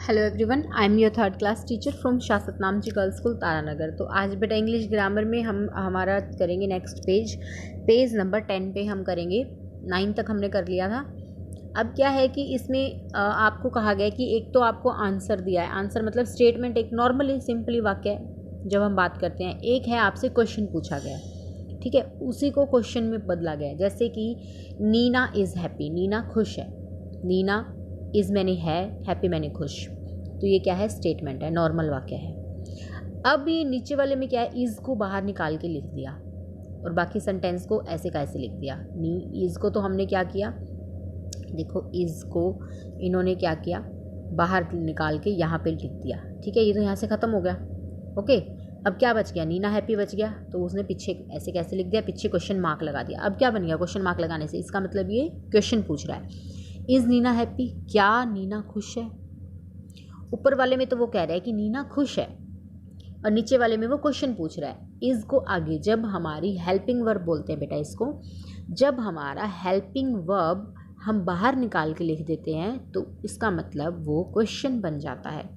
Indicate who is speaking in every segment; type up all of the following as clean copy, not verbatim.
Speaker 1: Hello everyone, I am your third class teacher from शासत Namchi girls school Taranagar. तो आज बेटा इंग्लिश ग्रामर में हम हमारा करेंगे नेक्स्ट पेज नंबर 10 पे हम करेंगे। 9 तक हमने कर लिया था। अब क्या है कि इसमें आपको कहा गया कि एक तो आपको आंसर दिया है। आंसर मतलब स्टेटमेंट एक नॉर्मली सिंपली वाक्य है जब हम बात करते हैं। एक है आपसे क्वेश्चन पूछा गया, ठीक है, उसी को क्वेश्चन में बदला गया। जैसे कि नीना इज़ हैप्पी, नीना खुश है। नीना इज़ मैंने है, हैप्पी मैंने खुश। तो ये क्या है, स्टेटमेंट है, नॉर्मल वाक्य है। अब ये नीचे वाले में क्या है, इज़ को बाहर निकाल के लिख दिया और बाकी सेंटेंस को ऐसे का ऐसे लिख दिया। इज़ को तो हमने क्या किया, देखो इज़ को इन्होंने क्या किया, बाहर निकाल के यहाँ पे लिख दिया, ठीक है। ये तो यहाँ से ख़त्म हो गया, ओके। अब क्या बच गया, नीना हैप्पी बच गया, तो उसने पीछे ऐसे कैसे लिख दिया, पीछे क्वेश्चन मार्क लगा दिया। अब क्या बन गया, क्वेश्चन मार्क लगाने से इसका मतलब ये क्वेश्चन पूछ रहा है, इज़ नीना हैप्पी, क्या नीना खुश है। ऊपर वाले में तो वो कह रहा है कि नीना खुश है और नीचे वाले में वो क्वेश्चन पूछ रहा है। इज़ को आगे जब हमारी हेल्पिंग वर्ब बोलते हैं बेटा इसको, जब हमारा हेल्पिंग वर्ब हम बाहर निकाल के लिख देते हैं तो इसका मतलब वो क्वेश्चन बन जाता है।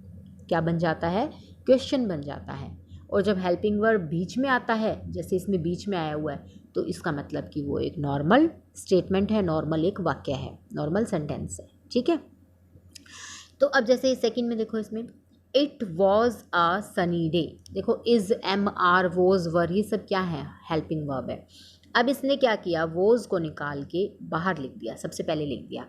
Speaker 1: क्या बन जाता है, क्वेश्चन बन जाता है। और जब हेल्पिंग वर्ब बीच में आता है, जैसे इसमें बीच में आया हुआ है, तो इसका मतलब कि वो एक नॉर्मल स्टेटमेंट है, नॉर्मल एक वाक्य है, नॉर्मल सेंटेंस है, ठीक है। तो अब जैसे सेकंड में देखो, इसमें it was a sunny day. देखो इज़, एम आर, वॉज, वर, ये सब क्या है, हेल्पिंग वर्ब है। अब इसने क्या किया, वॉज को निकाल के बाहर लिख दिया, सबसे पहले लिख दिया।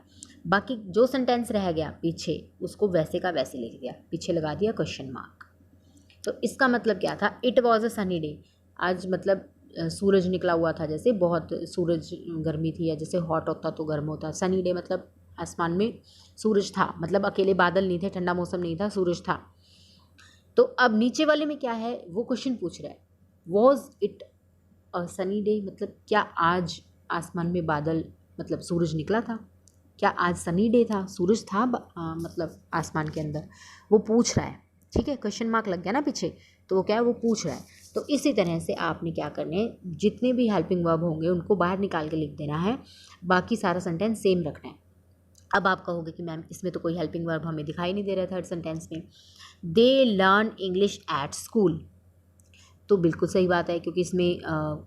Speaker 1: बाकी जो सेंटेंस रह गया पीछे उसको वैसे का वैसे लिख दिया, पीछे लगा दिया क्वेश्चन मार्क। तो इसका मतलब क्या था, it was a sunny day, आज मतलब सूरज निकला हुआ था, जैसे बहुत सूरज गर्मी थी, या जैसे हॉट होता तो गर्म होता। सनी डे मतलब आसमान में सूरज था, मतलब अकेले बादल नहीं थे, ठंडा मौसम नहीं था, सूरज था। तो अब नीचे वाले में क्या है, वो क्वेश्चन पूछ रहा है, was it a sunny day, मतलब क्या आज आसमान में बादल मतलब सूरज निकला था, क्या आज सनी डे था, सूरज था मतलब आसमान के अंदर, वो पूछ रहा है, ठीक है। क्वेश्चन मार्क लग गया ना पीछे, तो वो क्या है, वो पूछ रहा है। तो इसी तरह से आपने क्या करने हैं, जितने भी हेल्पिंग वर्ब होंगे उनको बाहर निकाल के लिख देना है, बाकी सारा सेंटेंस सेम रखना है। अब आप कहोगे कि मैम इसमें तो कोई हेल्पिंग वर्ब हमें दिखाई नहीं दे रहा थर्ड सेंटेंस में। They learn English at school, तो बिल्कुल सही बात है, क्योंकि इसमें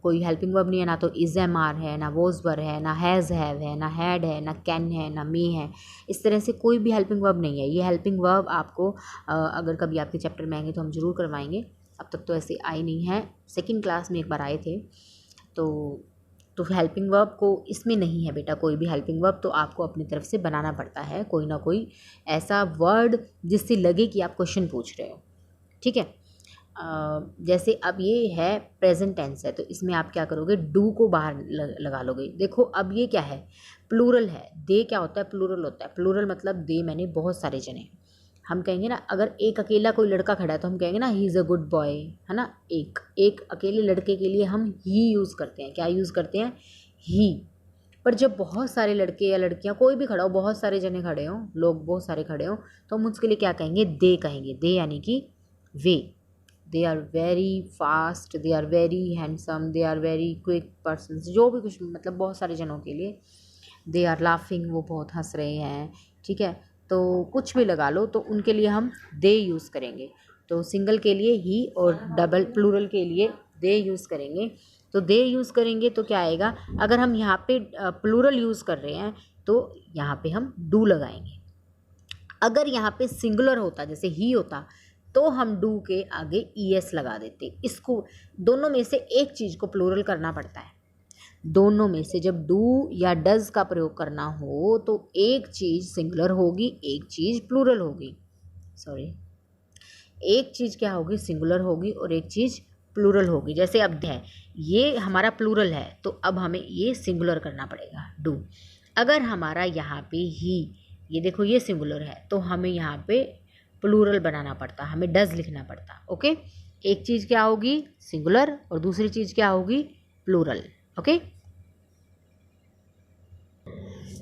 Speaker 1: कोई हेल्पिंग वर्ब नहीं है, ना तो इज़ एम आर है, ना वॉज वर है, ना हैज़ हैव है, ना हैड है, ना कैन है, ना मे है। इस तरह से कोई भी हेल्पिंग वर्ब नहीं है। ये हेल्पिंग वर्ब आपको अगर कभी आपके चैप्टर में आएंगे तो हम ज़रूर करवाएंगे, अब तक तो ऐसे आई नहीं है, सेकेंड क्लास में एक बार आए थे। तो हेल्पिंग वर्ब को इसमें नहीं है बेटा, कोई भी हेल्पिंग वर्ब तो आपको अपनी तरफ से बनाना पड़ता है, कोई ना कोई ऐसा वर्ड जिससे लगे कि आप क्वेश्चन पूछ रहे हो, ठीक है। जैसे अब ये है प्रेजेंट टेंस है, तो इसमें आप क्या करोगे, डू को बाहर लगा लोगे। देखो अब ये क्या है, प्लूरल है। दे क्या होता है, प्लूरल होता है। प्लूरल मतलब दे मैंने बहुत सारे जने। हम कहेंगे ना, अगर एक अकेला कोई लड़का खड़ा है तो हम कहेंगे ना he is a good boy, है ना। एक अकेले लड़के के लिए हम ही यूज़ करते हैं, क्या यूज़ करते हैं, ही। पर जब बहुत सारे लड़के या लड़कियां कोई भी खड़ा हो, बहुत सारे जने खड़े हों, लोग बहुत सारे खड़े हों, तो हम उसके लिए क्या कहेंगे, दे कहेंगे। दे यानी कि वे, they are very fast, they are very handsome, they are very quick person, जो भी कुछ मतलब बहुत सारे जनों के लिए। दे आर लाफिंग, वो बहुत हंस रहे हैं, ठीक है। तो कुछ भी लगा लो, तो उनके लिए हम दे यूज़ करेंगे। तो सिंगल के लिए ही और डबल प्लूरल के लिए दे यूज़ करेंगे। तो दे यूज़ करेंगे तो क्या आएगा, अगर हम यहाँ पे प्लूरल यूज़ कर रहे हैं तो यहाँ पे हम डू लगाएंगे। अगर यहाँ पे सिंगुलर होता, जैसे ही होता, तो हम डू के आगे ईएस लगा देते। इसको दोनों में से एक चीज़ को प्लूरल करना पड़ता है। दोनों में से जब डू या डज का प्रयोग करना हो तो एक चीज़ सिंगुलर होगी, एक चीज़ प्लूरल होगी। सॉरी, एक चीज़ क्या होगी, सिंगुलर होगी और एक चीज़ प्लूरल होगी। जैसे अब है, ये हमारा प्लूरल है, तो अब हमें ये सिंगुलर करना पड़ेगा, डू। अगर हमारा यहाँ पे ही, ये देखो ये सिंगुलर है, तो हमें यहाँ पे प्लूरल बनाना पड़ता, हमें डज लिखना पड़ता, ओके। एक चीज़ क्या होगी, सिंगुलर, और दूसरी चीज़ क्या होगी, प्लूरल, ओके।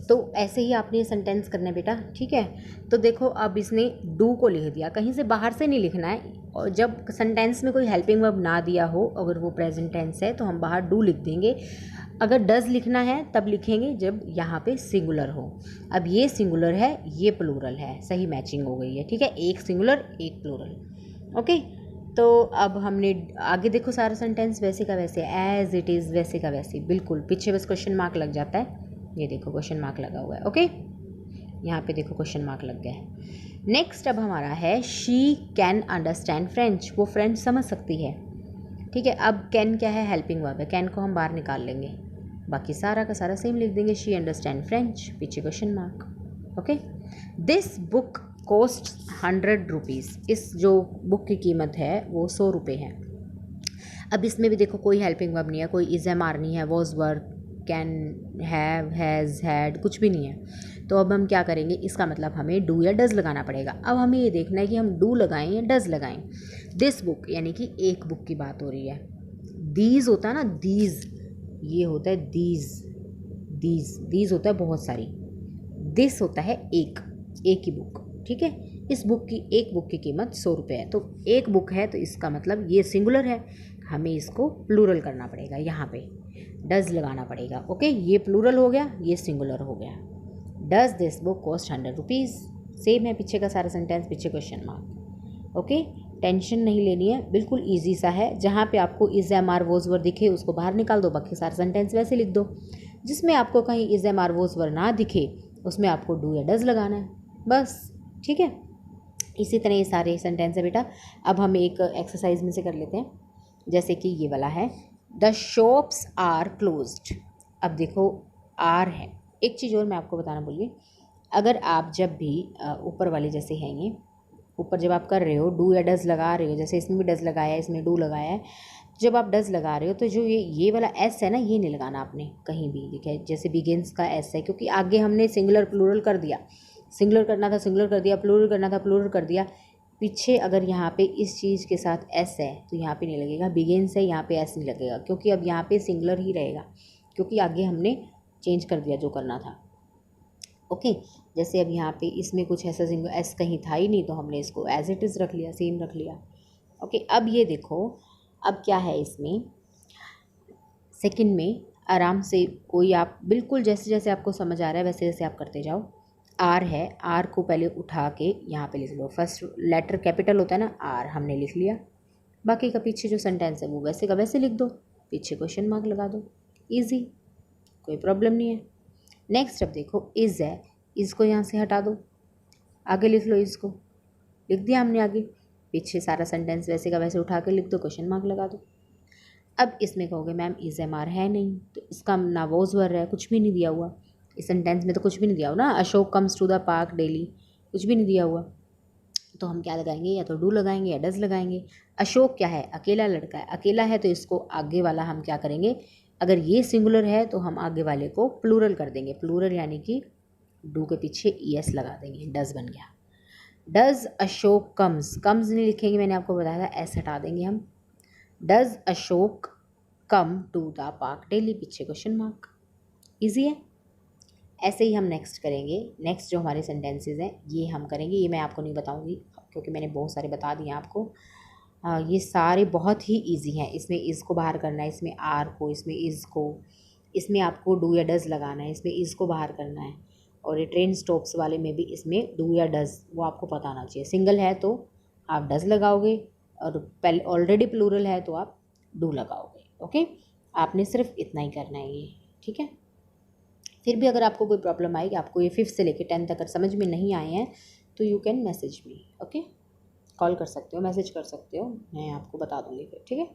Speaker 1: तो ऐसे ही आपने ये सेंटेंस करना है बेटा, ठीक है। तो देखो अब इसने डू को लिख दिया, कहीं से बाहर से नहीं लिखना है। और जब सेंटेंस में कोई हेल्पिंग वर्ब ना दिया हो, अगर वो प्रेजेंट टेंस है तो हम बाहर डू लिख देंगे। अगर डज लिखना है तब लिखेंगे जब यहाँ पे सिंगुलर हो। अब ये सिंगुलर है, ये प्लूरल है, सही मैचिंग हो गई है, ठीक है, एक सिंगुलर एक प्लूरल। ओके, तो अब हमने आगे देखो सारा सेंटेंस वैसे का वैसे, एज इट इज़, वैसे का वैसे, बिल्कुल। पीछे बस क्वेश्चन मार्क लग जाता है, ये देखो क्वेश्चन मार्क लगा हुआ है। ओके, यहाँ पे देखो क्वेश्चन मार्क लग गया है। नेक्स्ट अब हमारा है शी कैन अंडरस्टैंड फ्रेंच, वो फ्रेंच समझ सकती है, ठीक है। अब कैन क्या है, हेल्पिंग वर्ब है, कैन को हम बाहर निकाल लेंगे, बाकी सारा का सारा सेम लिख देंगे, शी अंडरस्टैंड फ्रेंच, पीछे question mark. Okay, this book cost 100 rupees, इस जो बुक की कीमत है वो 100 रुपये है। अब इसमें भी देखो कोई हेल्पिंग वर्ब नहीं है, कोई इज़ एम आर नहीं है, was verb, can, have, has, had, कुछ भी नहीं है। तो अब हम क्या करेंगे, इसका मतलब हमें डू या डज लगाना पड़ेगा। अब हमें ये देखना है कि हम डू लगाएं या डज लगाएं। दिस बुक यानी कि एक बुक की बात हो रही है, दीज होता है ना, दीज, ये होता है दीज, दीज होता है बहुत सारी, दिस होता है एक ही बुक, ठीक है। इस बुक की, एक बुक की कीमत 100 रुपये है, तो एक बुक है तो इसका मतलब ये सिंगुलर है, हमें इसको प्लूरल करना पड़ेगा, यहाँ पे डज लगाना पड़ेगा। ओके, ये प्लूरल हो गया, ये सिंगुलर हो गया। Does this book cost 100 rupees, same है पीछे का सारा सेंटेंस, पीछे क्वेश्चन मार्क। ओके, टेंशन नहीं लेनी है, बिल्कुल ईजी सा है। जहाँ पे आपको इज एम आर वोज वर दिखे उसको बाहर निकाल दो, बाकी सारा सेंटेंस वैसे लिख दो। जिसमें आपको कहीं इज एम आर वोज वर ना दिखे उसमें आपको डू या डज लगाना है, बस, ठीक है। इसी तरह ये सारे सेंटेंस है बेटा। अब हम एक एक्सरसाइज में से कर लेते हैं, जैसे कि ये वाला है, द शॉप्स आर क्लोज्ड। अब देखो आर है, एक चीज़ और मैं आपको बताना भूल गई, अगर आप जब भी ऊपर वाले जैसे हैं, ये ऊपर जब आप कर रहे हो डू या डज लगा रहे हो, जैसे इसमें भी डज लगाया है, इसमें डू लगाया है, जब आप डज लगा रहे हो तो जो ये वाला एस है ना, ये नहीं लगाना आपने कहीं भी, ठीक है। जैसे बिगिंस का एस है, क्योंकि आगे हमने सिंगुलर प्लूरल कर दिया, सिंगुलर करना था सिंगुलर कर दिया, प्लूरल करना था प्लूरल कर दिया। पीछे अगर यहाँ पे इस चीज़ के साथ एस है तो यहाँ पे नहीं लगेगा, बिगिंस है यहाँ पे एस नहीं लगेगा, क्योंकि अब यहाँ पे सिंगुलर ही रहेगा, क्योंकि आगे हमने चेंज कर दिया जो करना था। ओके, जैसे अब यहाँ पे इसमें कुछ ऐसा सिंगल एस कहीं था ही नहीं, तो हमने इसको एज इट इज़ रख लिया, सेम रख लिया। ओके, अब ये देखो, अब क्या है इसमें, सेकंड में आराम से कोई आप बिल्कुल जैसे जैसे आपको समझ आ रहा है वैसे जैसे आप करते जाओ। आर है, आर को पहले उठा के यहाँ पे लिख लो, फर्स्ट लेटर कैपिटल होता है ना, आर हमने लिख लिया, बाकी का पीछे जो सेंटेंस है वो वैसे का वैसे लिख दो, पीछे क्वेश्चन मार्क लगा दो, ईजी, कोई प्रॉब्लम नहीं है। नेक्स्ट अब देखो इज़ है, इज़ को यहाँ से हटा दो, आगे लिख लो, इज़ को लिख दिया हमने आगे, पीछे सारा सेंटेंस वैसे का वैसे उठा के लिख दो, क्वेश्चन मार्क लगा दो। अब इसमें कहोगे मैम इज़ एम आर है नहीं, तो इसका ना वॉज वर है, कुछ भी नहीं दिया हुआ इस सेंटेंस में, तो कुछ भी नहीं दिया हुआ ना, Ashok comes to the park daily, कुछ भी नहीं दिया हुआ, तो हम क्या लगाएंगे, या तो डू लगाएंगे या डज लगाएंगे। अशोक क्या है, अकेला लड़का है, अकेला है तो इसको आगे वाला हम क्या करेंगे, अगर ये सिंगुलर है तो हम आगे वाले को प्लूरल कर देंगे, प्लूरल यानी कि डू के पीछे एस लगा देंगे, डज बन गया। डज अशोक कम्स, कम्स नहीं लिखेंगे, मैंने आपको बताया था, एस हटा देंगे हम, does Ashok come to the park daily, पीछे क्वेश्चन मार्क, ईजी है। ऐसे ही हम नेक्स्ट करेंगे, नेक्स्ट जो हमारे सेंटेंसेस हैं ये हम करेंगे, ये मैं आपको नहीं बताऊंगी क्योंकि मैंने बहुत सारे बता दिए आपको। ये सारे बहुत ही इजी हैं, इसमें इज़ को बाहर करना है, इसमें आर को, इसमें इज़ को, इसमें आपको डू या डज लगाना है, इसमें इज़ को बाहर करना है, और ये ट्रेन स्टॉप्स वाले में भी इसमें डू या डज वो आपको पता होना चाहिए। सिंगल है तो आप डज लगाओगे, और पहले ऑलरेडी प्लूरल है तो आप डू लगाओगे। ओके, आपने सिर्फ इतना ही करना है ये, ठीक है। फिर भी अगर आपको कोई प्रॉब्लम आएगी, आपको ये 5th से लेकर 10th तक समझ में नहीं आए हैं तो you can message me, okay, call कर सकते हो, मैसेज कर सकते हो, मैं आपको बता दूँगी फिर, ठीक है।